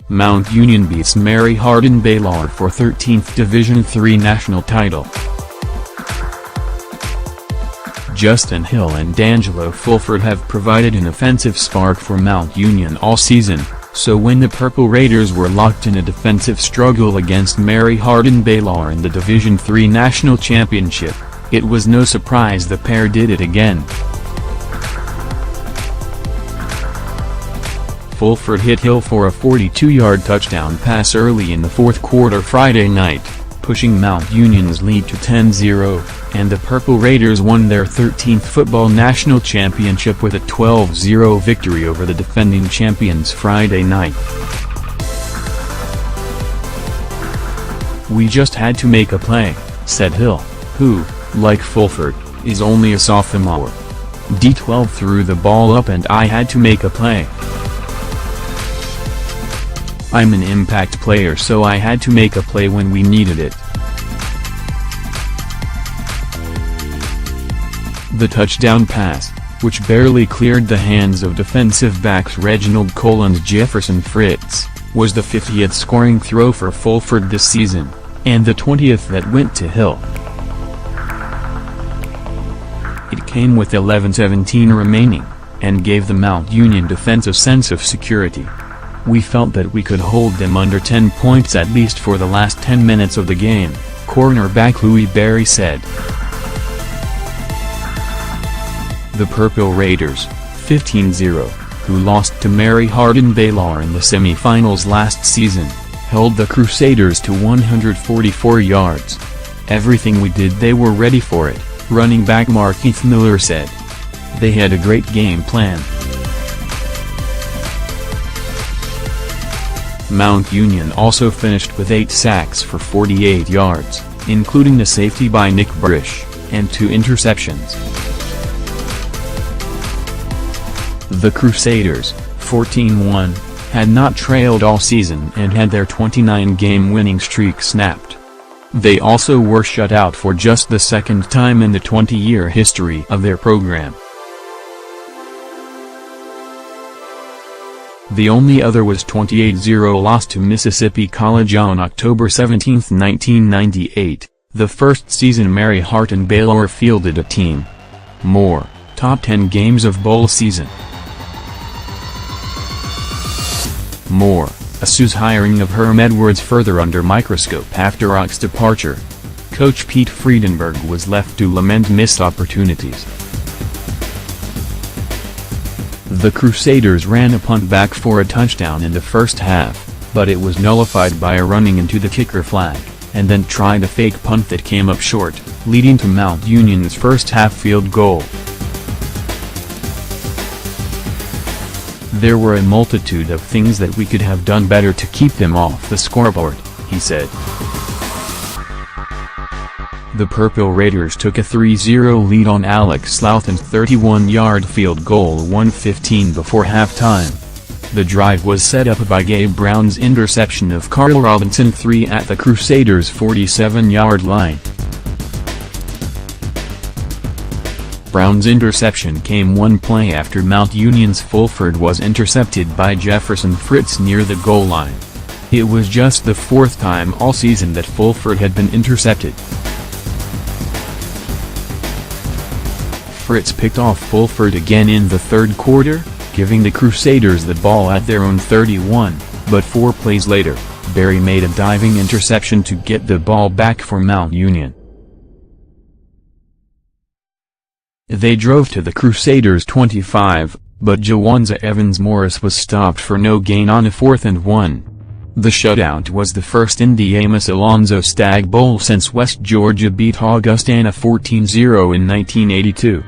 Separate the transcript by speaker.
Speaker 1: Mount Union beats Mary Hardin-Baylor for 13th Division III national title. Justin Hill and D'Angelo Fulford have provided an offensive spark for Mount Union all season, so when the Purple Raiders were locked in a defensive struggle against Mary Hardin-Baylor in the Division III National Championship, it was no surprise the pair did it again. Fulford hit Hill for a 42-yard touchdown pass early in the fourth quarter Friday night, pushing Mount Union's lead to 10-0, and the Purple Raiders won their 13th football national championship with a 12-0 victory over the defending champions Friday night. "We just had to make a play," said Hill, who, like Fulford, is only a sophomore. "D12 threw the ball up and I had to make a play. I'm an impact player, so I had to make a play when we needed it." The touchdown pass, which barely cleared the hands of defensive backs Reginald Cole and Jefferson Fritz, was the 50th scoring throw for Fulford this season, and the 20th that went to Hill. It came with 11:17 remaining, and gave the Mount Union defense a sense of security. "We felt that we could hold them under 10 points at least for the last 10 minutes of the game," cornerback Louis Berry said. The Purple Raiders, 15-0, who lost to Mary Hardin-Baylor in the semifinals last season, held the Crusaders to 144 yards. "Everything we did, they were ready for it," running back Markeith Miller said. "They had a great game plan." Mount Union also finished with 8 sacks for 48 yards, including the safety by Nick Brish, and 2 interceptions. The Crusaders, 14-1, had not trailed all season and had their 29-game winning streak snapped. They also were shut out for just the second time in the 20-year history of their program. The only other was 28-0 loss to Mississippi College on October 17, 1998, the first season Mary Hardin-Baylor fielded a team. More, top 10 games of bowl season. More, ASU's hiring of Herm Edwards further under microscope after Ock's departure. Coach Pete Friedenberg was left to lament missed opportunities. The Crusaders ran a punt back for a touchdown in the first half, but it was nullified by a running into the kicker flag, and then tried a fake punt that came up short, leading to Mount Union's first half field goal. "There were a multitude of things that we could have done better to keep them off the scoreboard," he said. The Purple Raiders took a 3-0 lead on Alex Slouthan's 31-yard field goal 1:15 before halftime. The drive was set up by Gabe Brown's interception of Carl Robinson III at the Crusaders' 47-yard line. Brown's interception came one play after Mount Union's Fulford was intercepted by Jefferson Fritz near the goal line. It was just the 4th time all season that Fulford had been intercepted. Fritz picked off Fulford again in the third quarter, giving the Crusaders the ball at their own 31, but 4 plays later, Berry made a diving interception to get the ball back for Mount Union. They drove to the Crusaders' 25, but Jawanza Evans-Morris was stopped for no gain on a 4th and 1. The shutout was the first in the Amos Alonzo Stagg Bowl since West Georgia beat Augustana 14-0 in 1982.